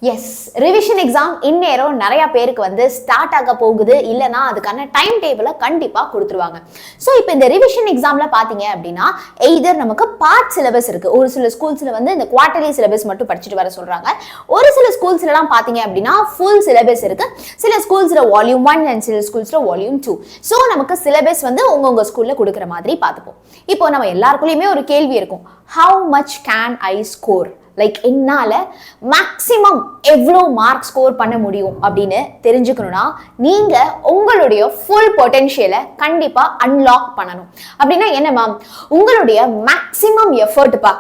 S, revision exam இந்நேரம் நிறைய பேருக்கு வந்து ஸ்டார்ட் ஆக போகுது, இல்லைனா அதுக்கான டைம் டேபிளை கண்டிப்பாக கொடுத்துருவாங்க. ஸோ இப்போ இந்த ரிவிஷன் எக்ஸாமில் பார்த்தீங்க அப்படின்னா எய்தர் நமக்கு பார்ட் சிலபஸ் இருக்குது. ஒரு சில ஸ்கூல்ஸில் வந்து இந்த குவார்டர்லி சிலபஸ் மட்டும் படிச்சுட்டு வர சொல்கிறாங்க. ஒரு சில ஸ்கூல்ஸ்லாம் பார்த்தீங்க அப்படின்னா ஃபுல் சிலபஸ் இருக்குது. சில ஸ்கூல்ஸில் வால்யூம் 1 அண்ட் சில ஸ்கூல்ஸில் வால்யூம் 2. ஸோ நமக்கு சிலபஸ் வந்து உங்கள் ஸ்கூலில் கொடுக்குற மாதிரி பார்த்துப்போம். இப்போ நம்ம எல்லாருக்குள்ளேயுமே ஒரு கேள்வி இருக்கும், how much can I score? Like என்னால மேக்ஸிமம் எவ்வளோ மார்க் ஸ்கோர் பண்ண முடியும் அப்படின்னு தெரிஞ்சுக்கணும்னா நீங்க உங்களுடைய ஃபுல் பொட்டென்ஷியலை கண்டிப்பா அன்லாக் பண்ணணும். அப்படின்னா என்ன மேம்? உங்களுடைய மேக்ஸிமம் எஃபர்ட்பா,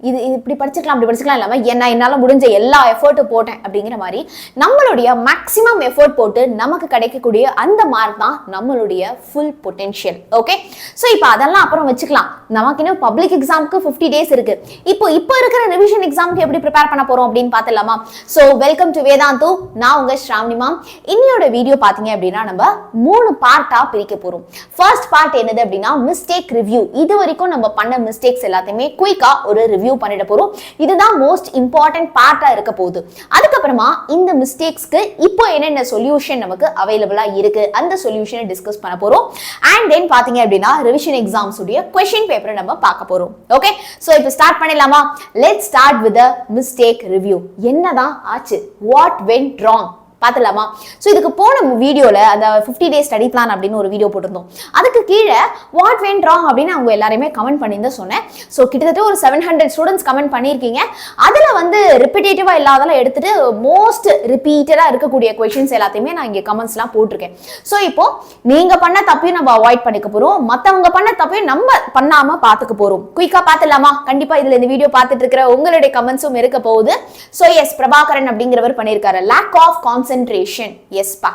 இது இப்படி படிச்சுக்கலாம் அப்படி படிச்சுக்கலாம் இல்லாமல் என்னால் முடிஞ்ச எல்லா எஃபர்ட்டும் போட்டேன் அப்படிங்கிற மாதிரி நம்மளுடைய மேக்ஸிமம் எஃபர்ட் போட்டு நமக்கு கிடைக்கக்கூடிய அந்த மார்க் தான் நம்மளுடைய ஃபுல் பொட்டென்ஷியல். ஓகே, ஸோ இப்போ அதெல்லாம் அப்புறம் வச்சுக்கலாம். நமக்கு இன்னும் பப்ளிக் எக்ஸாமுக்கு 50 டேஸ் இருக்கு. இப்போ இருக்கிற ரிவிஷன் எக்ஸாமுக்கு எப்படி ப்ரிப்பேர் பண்ண போறோம் அப்படின்னு பார்த்துலாமா? So welcome to Vedantu. நான் உங்க ஸ்ராவணி மேம். இன்னையோட வீடியோ பார்த்தீங்க அப்படின்னா நம்ம 3 பார்ட்டா பிரிக்க போறோம். ஃபர்ஸ்ட் பார்ட் என்னது அப்படின்னா மிஸ்டேக் ரிவ்யூ. இது வரைக்கும் நம்ம பண்ண மிஸ்டேக்ஸ் எல்லாத்தையுமே குயிக்கா ஒரு ரிவ்யூ பண்ணிட போறோம். இதுதான் மோஸ்ட் இம்பார்ட்டன்ட் பார்ட்டா இருக்க போகுது. அதுக்கப்புறமா இந்த மிஸ்டேக்ஸ்க்கு இப்போ என்னென்ன சொல்யூஷன் நமக்கு அவைலபிளா இருக்கு அந்த சொல்யூஷனை டிஸ்கஸ் பண்ண போறோம். அண்ட் தென் பாத்தீங்க அப்படின்னா ரிவிஷன் எக்ஸாம்ஸ் உடைய क्वेश्चन பேப்பரை நம்ம பார்க்க போறோம். ஓகே, சோ இப்போ ஸ்டார்ட் பண்ணிடலாமா? Let's start with the mistake review. என்னதான் ஆச்சு? வாட் வென்ட் ராங் பார்த்துலாமா? ஸோ இதுக்கு போன வீடியோவில் அந்த 50 டேஸ் ஸ்டடி பிளான் அப்படின்னு ஒரு வீடியோ போட்டிருந்தோம். அதுக்கு கீழே வாட் வென்ட் ராங் அப்படின்னு அவங்க எல்லாருமே கமெண்ட் பண்ணியிருந்த சொன்னேன். ஸோ கிட்டத்தட்ட ஒரு 700 ஸ்டூடெண்ட்ஸ் கமெண்ட் பண்ணியிருக்கீங்க. அதில் வந்து ரிப்பீட்டேட்டிவாக இல்லாதெல்லாம் எடுத்துட்டு மோஸ்ட் ரிப்பீட்டடாக இருக்கக்கூடிய கொஷின்ஸ் எல்லாத்தையுமே நான் இங்கே கமெண்ட்ஸ்லாம் போட்டிருக்கேன். ஸோ இப்போ நீங்கள் பண்ண தப்பையும் நம்ம அவாய்ட் பண்ணிக்க போகிறோம், மற்றவங்க பண்ண தப்பையும் நம்ம பண்ணாமல் பார்த்துக்க போகிறோம். குயிக்காக பார்த்துலாமா? கண்டிப்பாக இதில் இந்த வீடியோ பார்த்துட்டு இருக்கிற உங்களுடைய கமெண்ட்ஸும் இருக்க போகுது. ஸோ எஸ், பிரபாகரன் அப்படிங்கிறவர் பண்ணியிருக்காரு லேக் ஆஃப் கான்சென்ட்ரேஷன். எஸ் பா,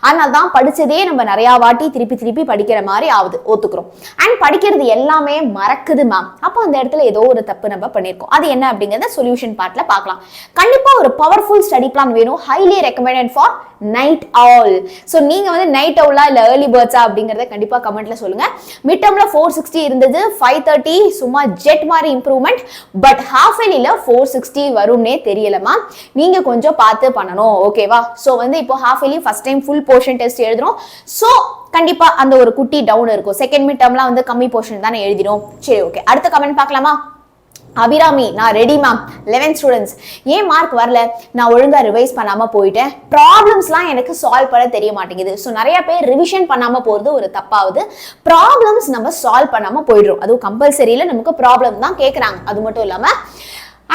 அதனால தான் படிச்சதே நம்ம நிறைய வாட்டி திருப்பி படிக்கிற மாதிரி ஆகுது, ஒத்துக்கிறோம். அண்ட் படிக்கிறது எல்லாமே மறக்குது மேம். அப்போ அந்த இடத்துல ஏதோ ஒரு தப்பு நம்ம பண்ணியிருக்கோம். அது என்ன அப்படிங்கறத சொல்யூஷன் பார்ட்ல பார்க்கலாம். கண்டிப்பா ஒரு பவர்ஃபுல் ஸ்டடி பிளான் வேணும். Highly recommended for night all. So நீங்க வந்து நைட் ஆவுலா இல்ல ஏர்லி பேர்ட்ஸா அப்படிங்கறத கண்டிப்பா கமெண்ட்ல சொல்லுங்க. மிட் டேர்ம்ல 460 இருந்தது, 530 சும்மா ஜெட் மாதிரி இம்ப்ரூவ்மெண்ட். பட் ஹாஃப் இயர்லில 460 வரும்னே தெரியலமா. நீங்க கொஞ்சம் பார்த்து பண்ணணும். ஓகேவா? ஸோ வந்து இப்போ half yearly first time full portion test எழுதுறோம். ஸோ கண்டிப்பா அந்த ஒரு குட்டி டவுன் இருக்கும். செகண்ட் மிட் டேர்ம்லாம் வந்து கம்மி போர்ஷன் தானே எழுதிடும். சரி, ஓகே, அடுத்த கமெண்ட் பார்க்கலாமா? அபிராமி, நான் ரெடி மேம். 11 ஸ்டூடெண்ட்ஸ், ஏன் மார்க் வரல? நான் ஒழுங்கா ரிவைஸ் பண்ணாம போயிட்டேன். ப்ராப்ளம்ஸ்லாம் எனக்கு சால்வ் பண்ண தெரிய மாட்டேங்குது. ஸோ நிறைய பேர் ரிவிஷன் பண்ணாம போறது ஒரு தப்பாவது. ப்ராப்ளம்ஸ் நம்ம சால்வ் பண்ணாம போயிடுறோம். அதுவும் கம்பல்சரியில நமக்கு ப்ராப்ளம் தான் கேட்கறாங்க. அது மட்டும் இல்லாம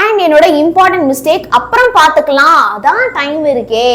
அண்ட் என்னோட இம்பார்ட்டன்ட் மிஸ்டேக் அப்புறம் பார்த்துக்கலாம், அதான் டைம் இருக்கே.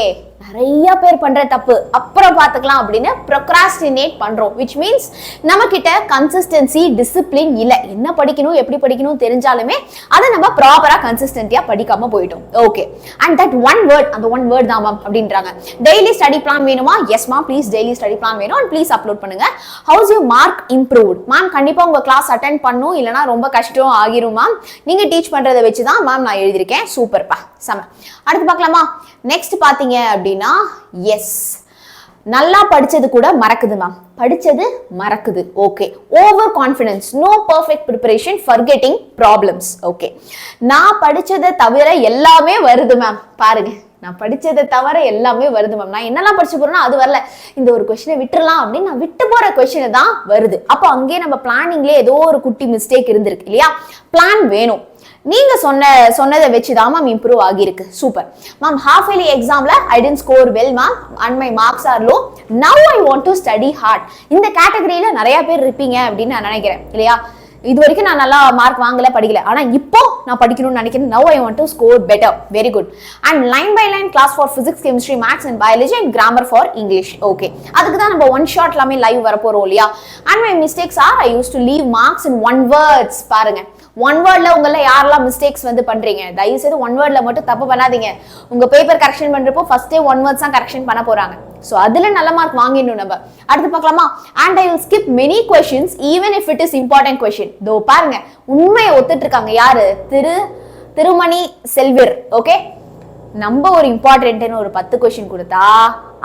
நிறைய பேர் பண்ற தப்பு அப்புறம் பார்த்துக்கலாம் அப்படின்னு ப்ரொக்ராஸ்டினேட் பண்றோம். which means நம்ம கிட்ட கன்சிஸ்டன்சி டிசிப்ளின் இல்ல. என்ன படிக்கணும் எப்படி படிக்கணும் தெரிஞ்சாலுமே அதை நம்ம ப்ராப்பரா கன்சிஸ்டன்டியா படிக்காம போயிட்டோம். Okay, and that one word, அந்த ஒன் வேர்ட் தான் மேம் அப்படின்றாங்க. டெய்லி ஸ்டடி பிளான் வேணுமா? Yes ma'am, please daily study plan வேணும். அண்ட் ப்ளீஸ் அப்லோட் பண்ணுங்க. House you mark improved? Ma'am கண்டிப்பா உங்க கிளாஸ் அட்டென்ட் பண்ணும், இல்லைனா ரொம்ப கஷ்டம் ஆகிரும் மேம். நீங்க டீச் பண்றதை வச்சுதான் மேம் நான் எழுதியிருக்கேன். சூப்பர்ப்பா, செம. அடுத்து பார்க்கலாமா? நெக்ஸ்ட் பாத்தீங்க அப்படின்னா எஸ், நல்லா படிச்சது கூட மறக்குது மேம். படிச்சது மறக்குது. Okay, over confidence, no perfect preparation, forgetting problems. Okay, நான் படிச்சதை தவிர எல்லாமே வருது மேம். பாருங்க, நான் படிச்சதை தவிர எல்லாமே வருது மேம். நான் என்னெல்லாம் படிச்சு போறேன்னா அது வரல. இந்த ஒரு கொஸ்டினை விட்டுறலாம் அப்படின்னு நான் விட்டு போற கொஸ்டினை தான் வருது. அப்போ அங்கேயே நம்ம பிளானிங்லேயே ஏதோ ஒரு குட்டி மிஸ்டேக் இருந்திருக்கு இல்லையா? பிளான் வேணும். நீங்க சொன்னதை வச்சுதான் மேம் இம்ப்ரூவ் ஆகிருக்கு. Super ma'am. ஹாஃப் இயர்லி எக்ஸாம்ல I didn't score well ma'am and my marks are low. Now I want to study hard. இந்த கேட்டகரியில நிறைய பேர் இருப்பீங்க அப்படின்னு நான் நினைக்கிறேன் இல்லையா? இது வரைக்கும் நான் நல்லா மார்க் வாங்கல, படிக்கல, ஆனா இப்போ நான் படிக்கணும்னு நினைக்கிறேன். Now I want to score better. Very good. And line by line class for physics, chemistry, maths and biology and grammar for English. Okay, அதுக்கு தான் நம்ம ஒன் ஷாட் எல்லாமே லைவ் வர போறோம் இல்லையா? And my mistakes are I use to leave marks in one words. பாருங்க, one வேர்ட்ல உங்கள யாரெல்லாம் மிஸ்டேக்ஸ் வந்து பண்றீங்க, தயவு செய்து ஒன் வேர்ட்ல மட்டும் தப்பு பண்ணாதீங்க. உங்க பேப்பர் கரெக்ஷன் பண்றப்போ ஃபர்ஸ்டே ஒன் வேர்ட்ஸ் தான் கரெக்ஷன் பண்ண போறாங்க. சோ அதுல நல்ல மார்க் வாங்கிடணும் நம்ம. அடுத்து பார்க்கலாமா? And I will skip many questions even if it is important question. தோ பாருங்க, உண்மையை ஒத்துட்டு இருக்காங்க யாரு? திருமணி செல்வர். ஓகே, நம்ம ஒரு இம்பார்ட்டன்ட்னு ஒரு 10 क्वेश्चन கொடுத்தா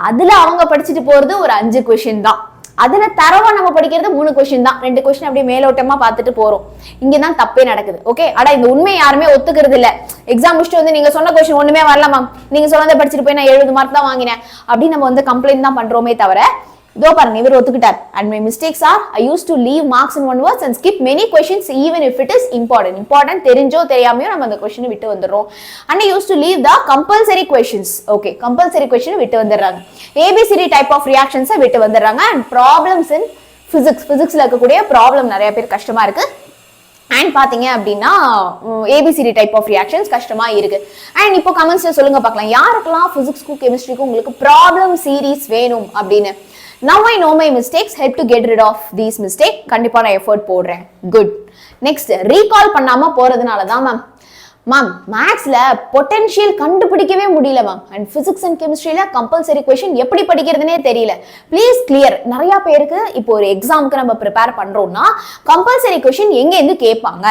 அதுல அவங்க படிச்சுட்டு போறது ஒரு 5 क्वेश्चन தான். அதுல தரவா நம்ம படிக்கிறது 3 கொஸ்டின் தான், 2 கொஸ்டின் அப்படியே மேலோட்டமா பார்த்துட்டு போறோம். இங்கதான் தப்பே நடக்குது. ஓகே, ஆனா இந்த உண்மை யாருமே ஒத்துக்கிறது இல்ல. எக்ஸாம் முடிச்சுட்டு வந்து நீங்க சொன்ன கொஸ்டின் ஒண்ணுமே வரல மேம், நீங்க சொன்னதை படிச்சுட்டு போய் நான் 70 மார்க் தான் வாங்கினேன் அப்படின்னு நம்ம வந்து கம்ப்ளைண்ட் தான் பண்றோமே தவிர, இதோ பாருங்க இவர் ஒத்துக்கிட்டார். And my mistakes are I used to leave marks in one words and skip many questions even if it is important தெரிஞ்சோ தெரியாமையோ நம்ம அந்த கொஸ்டினை விட்டு வந்துடுறோம். And I used to leave the compulsory questions. Okay, compulsory question விட்டு வந்துடுறாங்க. ABCD type of reactions விட்டு வந்துடுறாங்க. And problems in physicsல இருக்கக்கூடிய ப்ராப்ளம் நிறைய பேர் கஷ்டமா இருக்கு. அண்ட் பாத்தீங்க அப்படின்னா ஏபிசிடி டைப் ஆஃப் ரியாக்ஷன்ஸ் கஷ்டமா இருக்கு. அண்ட் இப்போ கமெண்ட்ஸ்ல சொல்லுங்க பார்க்கலாம், யாருக்கெல்லாம் பிசிக்ஸ்க்கும் கெமிஸ்ட்ரிக்கும் உங்களுக்கு ப்ராப்ளம் சீரீஸ் வேணும் அப்படின்னு. Now I know my mistakes, help to get rid of these mistakes. கண்டிப்பா நான் எஃபர்ட் போடுறேன். குட். நெக்ஸ்ட், ரீகால் பண்ணாம போறதுனால தான் மேம் மேத்ஸ்ல பொட்டன்ஷியல் கண்டுபிடிக்கவே முடியல மேம். அண்ட் பிசிக்ஸ் அண்ட் கெமிஸ்ட்ரியில கம்பல்சரி கொஸ்டின் எப்படி படிக்கிறதுனே தெரியல. Please clear. நிறைய பேருக்கு இப்போ ஒரு எக்ஸாமுக்கு நம்ம ப்ரிப்பேர் பண்றோம்னா கம்பல்சரி கொஸ்டின் எங்க இருந்து கேட்பாங்க.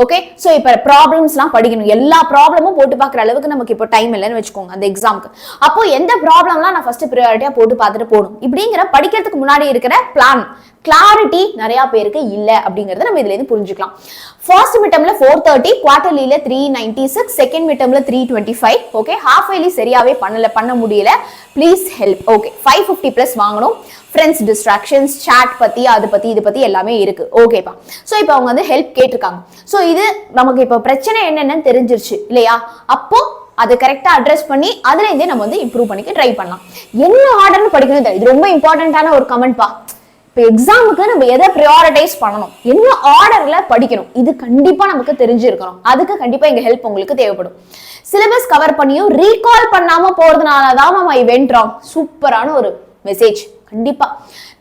ஓகே, சோ இப்ப ப்ராப்ளம்ஸ்லாம் படிக்கணும், எல்லா ப்ராப்ளமும் போட்டு பார்க்குற அளவுக்கு நமக்கு இப்போ டைம் இல்லைன்னு வச்சுக்கோங்க அந்த எக்ஸாமுக்கு. அப்போ எந்த ப்ராப்ளம்லாம் நான் ஃபர்ஸ்ட் ப்ரையாரிட்டியா போட்டு பார்த்துட்டு போகணும் இப்படிங்கிற படிக்கிறதுக்கு முன்னாடி இருக்கிற பிளான் கிளாரிட்டி நிறைய பேருக்கு இல்ல அப்படிங்கறத நம்ம இதுல இருந்து புரிஞ்சுக்கலாம். ஃபர்ஸ்ட் மிட்டம்ல 430, குவார்டர்லில 396, செகண்ட் மிட்டம்ல 325. ஓகே, ஹாஃப் இயர்லி சரியாவே பண்ண முடியல. Please help. ஓகே, 550 பிளஸ் வாங்கணும். ஃப்ரெண்ட்ஸ் டிஸ்ட்ராக்ஷன்ஸ், சாட் பத்தி அது பத்தி இது பத்தி எல்லாமே இருக்கு. ஓகேப்பா, சோ இப்போ அவங்க வந்து ஹெல்ப் கேட்டிருக்காங்க. சோ இது நமக்கு இப்போ பிரச்சனை என்னன்னு தெரிஞ்சிருச்சு இல்லையா? அப்போ அதை கரெக்டா அட்ரஸ் பண்ணி அதுல இருந்தே நம்ம வந்து இம்ப்ரூவ் பண்ணிக்க ட்ரை பண்ணலாம். என்ன ஆர்டர்னு படிக்கணும், இது ரொம்ப இம்பார்ட்டன்டான ஒரு கமெண்ட்பா. இப்போ எக்ஸாமுக்கு நம்ம எதை ப்ரையாரிட்டைஸ் பண்ணணும், என்ன ஆர்டர்ல படிக்கணும், இது கண்டிப்பா நமக்கு தெரிஞ்சிருக்கணும். அதுக்கு கண்டிப்பா எங்க ஹெல்ப் உங்களுக்கு தேவைப்படும். சிலபஸ் கவர் பண்ணியும் ரீகால் பண்ணாம போறதுனாலதான் நம்ம வென்றோம். சூப்பரான ஒரு மெசேஜ். கண்டிப்பா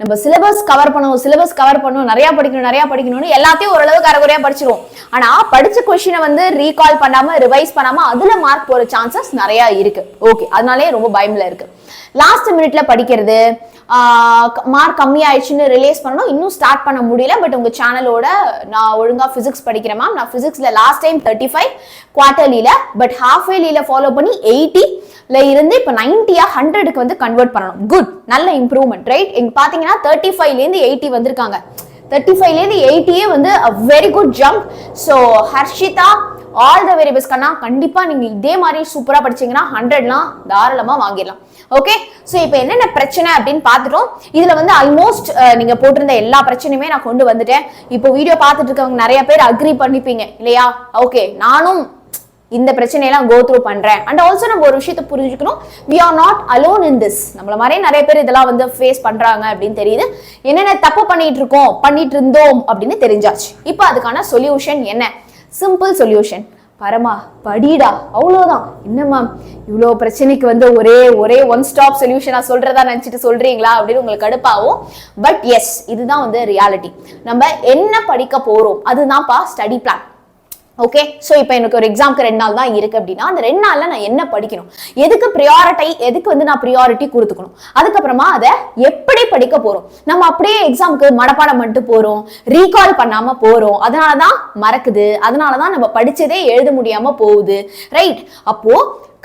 நம்ம சிலபஸ் கவர் பண்ணணும், நிறைய படிக்கணும்னு எல்லாத்தையும் ஓரளவுக்கு அரைகுறையா படிச்சிருவோம். ஆனா படிச்ச கொஸ்டினை வந்து ரீகால் பண்ணாம ரிவைஸ் பண்ணாம அதுல மார்க் போற சான்சஸ் நிறைய இருக்கு. ஓகே, அதனாலே ரொம்ப பயம்ல இருக்கு. லாஸ்ட் மினிட்ல படிக்கிறது, மார்க் கம்மி ஆயிடுச்சுன்னு ரிலீஸ் பண்ணணும், இன்னும் ஸ்டார்ட் பண்ண முடியல. பட் உங்க சேனலோட நான் ஒழுங்கா பிசிக்ஸ் படிக்கிறேன் மேம், நான் பிசிக்ஸ்ல லாஸ்ட் டைம் 35 குவார்டர்லில, பட் ஹாஃப் இயர்லில ஃபாலோ பண்ணி 80ல இருந்து இப்ப 90யா 100க்கு வந்து கன்வெர்ட் பண்ணணும். குட், நல்ல இம்ப்ரூவ்மெண்ட். ரைட், இங்க பாத்தீங்கன்னா 35ல இருந்து 80 வந்திருக்காங்க. 35ல இருந்து 80 வந்து a very good jump. So Harshitha, all the very best கண்ணா. கண்டிப்பா நீங்க இதே மாதிரி சூப்பரா படிச்சீங்கன்னா 100லாம் தாராளமா வாங்கிடலாம். ஓகே, சோ இப்போ என்னென்ன பிரச்சனை அப்படின்னு பார்த்துட்டோம். இதுல வந்து ஆல்மோஸ்ட் நீங்க போட்டிருந்த எல்லா பிரச்சனையுமே நான் கொண்டு வந்துட்டேன். இப்போ வீடியோ பார்த்துட்டு இருக்கவங்க நிறைய பேர் அக்ரி பண்ணிப்பீங்க இல்லையா? ஓகே, நானும் இந்த பிரச்சனையெல்லாம் கோ த்ரூ பண்றேன். அண்ட் ஆல்சோ நம்ம ஒரு விஷயத்தை புரிஞ்சுக்கணும், we are not alone in this. நம்மள மாதிரியே நிறைய பேர் இதெல்லாம் வந்து ஃபேஸ் பண்றாங்க அப்படின்னு தெரியுது. என்னென்ன தப்பு பண்ணிட்டு இருந்தோம் அப்படின்னு தெரிஞ்சாச்சு. இப்போ அதுக்கான சொல்யூஷன் என்ன? சிம்பிள் சொல்யூஷன், பரமா படிடா, அவ்வளவுதான். என்ன மேம் இவ்வளோ பிரச்சனைக்கு வந்து ஒரே ஒன் ஸ்டாப் சொல்யூஷனா சொல்றதா நினைச்சிட்டு சொல்றீங்களா அப்படின்னு உங்களுக்கு கடுப்பாகும். பட் எஸ், இதுதான் வந்து ரியாலிட்டி. நம்ம என்ன படிக்க போறோம் அதுதான்ப்பா ஸ்டடி பிளான். ஓகே, சோ இப்போ எனக்கு ஒரு எக்ஸாம்க்கு 2 நாள் தான் இருக்கு அப்படின்னா அந்த 2 நாள்ல நான் என்ன படிக்கணும், எதுக்கு வந்து நான் ப்ரியாரிட்டி கொடுத்துக்கணும், அதுக்கப்புறமா அதை எப்படி படிக்க போறோம். நம்ம அப்படியே எக்ஸாமுக்கு மனப்பாடம் பண்ணிட்டு போறோம், ரீகால் பண்ணாம போறோம், அதனாலதான் மறக்குது, அதனாலதான் நம்ம படிச்சதே எழுத முடியாம போகுது. ரைட், அப்போ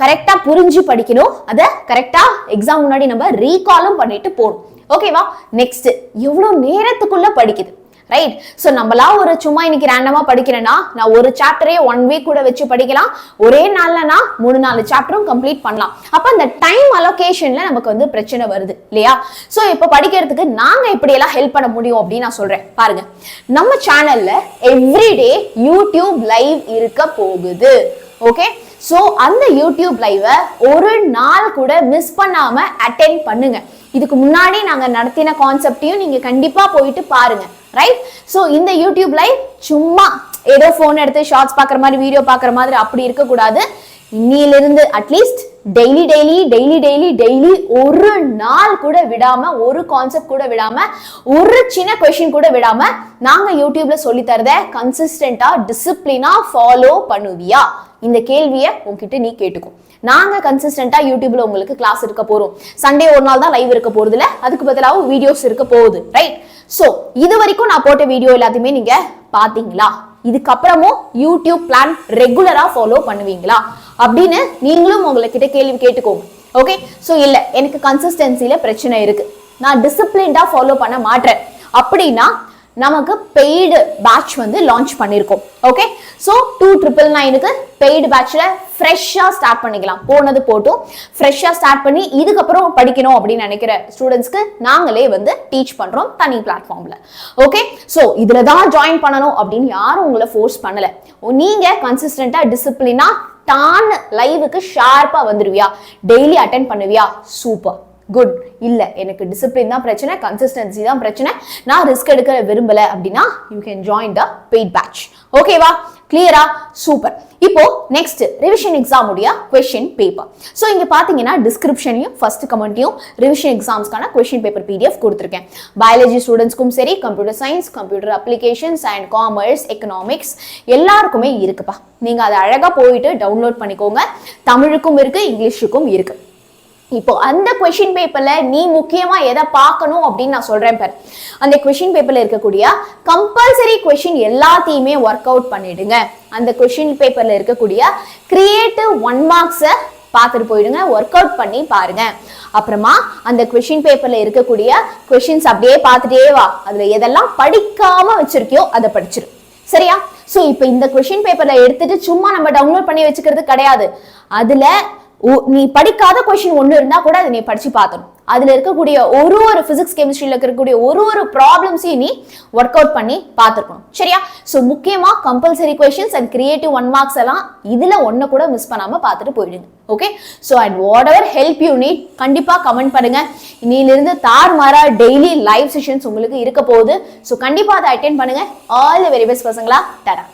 கரெக்டா புரிஞ்சு படிக்கணும், அதை கரெக்டா எக்ஸாம் முன்னாடி நம்ம ரீகாலும் பண்ணிட்டு போகணும். ஓகேவா? நெக்ஸ்ட், எவ்வளவு நேரத்துக்குள்ள படிக்குது. ரைட், சோ நம்மளா ஒரு சும்மா இன்னைக்கு ரேண்டமா படிக்கிறேன்னா நான் ஒரு சாப்டரே 1 வீக் கூட வச்சு படிக்கலாம், ஒரே நாள்ல நான் 3-4 சாப்டரும் கம்ப்ளீட் பண்ணலாம். அப்ப அந்த டைம் அலோகேஷன்ல நமக்கு வந்து பிரச்சனை வருது இல்லையா? சோ இப்போ படிக்கிறதுக்கு நாங்க இப்படி எல்லாம் ஹெல்ப் பண்ண முடியும் அப்படின்னு நான் சொல்றேன். பாருங்க, நம்ம சேனல்ல எவ்ரிடே யூடியூப் லைவ் இருக்க போகுது. ஓகே, சோ அந்த யூடியூப் லைவ ஒரு நாள் கூட மிஸ் பண்ணாம அட்டெண்ட் பண்ணுங்க. இதுக்கு முன்னாடி நாங்க நடத்தின கான்செப்டையும் நீங்க கண்டிப்பா போயிட்டு பாருங்க. ரைட், சோ இந்த யூடியூப் லைவ் சும்மா ஏதோ போன் எடுத்து ஷார்ட்ஸ் பாக்குற மாதிரி வீடியோ பாக்குற மாதிரி அப்படி இருக்க கூடாது. இன்னிலிருந்து அட்லீஸ்ட் டெய்லி ஒரு நாள் கூட விடாம, ஒரு கான்செப்ட் கூட விடாம, ஒரு சின்ன கொஸ்டின் கூட விடாம நாங்க யூடியூப்ல சொல்லி தரத கன்சிஸ்டன்டா டிசிப்ளினா ஃபாலோ பண்ணுவியா? இந்த கேள்வியை உங்ககிட்ட நீ கேட்டுக்கோ. நாங்க கன்சிஸ்டன்டா யூடியூப்ல உங்களுக்கு கிளாஸ் இருக்க போறோம். சண்டே ஒரு நாள் தான் லைவ் இருக்க போறது இல்ல, அதுக்கு பதிலாக வீடியோஸ் இருக்க போகுது. ரைட், சோ இது வரைக்கும் நான் போட்ட வீடியோ எல்லாத்தையுமே நீங்க பாத்தீங்களா? இதுக்கப்புறமும் யூடியூப் பிளான் ரெகுலரா ஃபாலோ பண்ணுவீங்களா அப்படின்னு நீங்களும் உங்ககிட்ட கேள்வி கேட்டுக்கோங்க. ஓகே, சோ இல்ல எனக்கு கன்சிஸ்டன்சில பிரச்சனை இருக்கு, நான் டிசிப்ளின்டா ஃபாலோ பண்ண மாட்டேன் அப்படின்னா நமக்கு பெய்டு பேட்ச் வந்து லான்ச் பண்ணிருக்கோம். ஓகே, சோ 2999க்கு பெய்டு பேட்ச்ல ஃப்ரெஷ்ஷா ஸ்டார்ட் பண்ணிக்கலாம். போனது போட்டும் ஃப்ரெஷ்ஷா ஸ்டார்ட் பண்ணி இதுக்கப்புறம் படிக்கணும் அப்படின்னு நினைக்கிற ஸ்டூடெண்ட்ஸ்க்கு நாங்களே வந்து டீச் பண்றோம் தனி பிளாட்ஃபார்ம்ல. ஓகே, சோ இதுல தான் ஜாயின் பண்ணணும் அப்படின்னு யாரும் உங்களை ஃபோர்ஸ் பண்ணல. நீங்க கன்சிஸ்டன்டா டிசிப்ளினா டான் லைவுக்கு ஷார்ப்பா வந்துருவியா, டெய்லி அட்டென்ட் பண்ணுவியா, சூப்பர் குட். இல்ல எனக்கு டிசிப்ளின் தான் பிரச்சனை, கன்சிஸ்டன்சி தான் பிரச்சனை, நான் ரிஸ்க் எடுக்க விரும்பல அப்படின்னா you can join the paid batch. ஓகேவா, கிளியரா, சூப்பர். இப்போ நெக்ஸ்ட் ரிவிஷன் எக்ஸாம் உடைய क्वेश्चन பேப்பர். சோ இங்க பாத்தீங்கன்னா டிஸ்கிரிப்ஷன்லயும் ஃபர்ஸ்ட் கமெண்ட்லயும் ரிவிஷன் எக்ஸாம்ஸ்க்கான क्वेश्चन பேப்பர் PDF கொடுத்திருக்கேன். பயாலஜி ஸ்டூடெண்ட்ஸ்க்கும் சரி, computer science, computer applications and commerce, economics எல்லாருக்குமே இருக்குப்பா. நீங்க அதை அழகா போயிட்டு டவுன்லோட் பண்ணிக்கோங்க. தமிழுக்கும் இருக்கு, இங்கிலீஷுக்கும் இருக்கு. இப்போ அந்த क्वेश्चन பேப்பர்ல நீ முக்கியமா எதை பார்க்கணும் அப்படின்னு நான் சொல்றேன் பாரு. அந்த क्वेश्चन பேப்பர்ல இருக்கக்கூடிய கம்பல்சரி क्वेश्चन எல்லாத்தையுமே ஒர்க் அவுட் பண்ணிடுங்க. அந்த क्वेश्चन பேப்பர்ல இருக்கக்கூடிய கிரியேட்டிவ் 1 மார்க்ஸை பார்த்துட்டு போயிடுங்க, ஒர்க் அவுட் பண்ணி பாருங்க. அப்புறமா அந்த क्वेश्चन பேப்பர்ல இருக்கக்கூடிய क्वेश्चंस அப்படியே பார்த்துட்டே வா. அதுல எதெல்லாம் படிக்காம வச்சிருக்கியோ அதை படிச்சிரு. சரியா? சோ இப்போ இந்த क्वेश्चन பேப்பர்ல எடுத்துட்டு சும்மா நம்ம டவுன்லோட் பண்ணி வச்சுக்கிறது கிடையாது. அதுல நீ படிக்காத क्वेश्चन ஒன்னு இருந்தா கூட அதை நீ படிச்சு பார்க்கணும். அதுல இருக்கக்கூடிய ஒரு பிசிக்ஸ் கெமிஸ்ட்ரியில இருக்கக்கூடிய ஒரு ப்ராப்ளம்ஸையும் நீ ஒர்க் அவுட் பண்ணி பார்த்துருக்கணும். சரியா? சோ முக்கியமா compulsory questions and creative 1 marks எல்லாம் இதுல ஒன்னு கூட மிஸ் பண்ணாம பார்த்துட்டு போயிடுங்க. Okay, so and whatever help you need கண்டிப்பா கமெண்ட் பண்ணுங்க. இன்னிலிருந்து தார்மாரா டெய்லி லைவ் செஷன்ஸ் உங்களுக்கு இருக்க போகுது. சோ கண்டிப்பா அதை அட்டென்ட் பண்ணுங்க. ஆல் தி வெரி பெஸ்ட் பசங்களா. டாடா.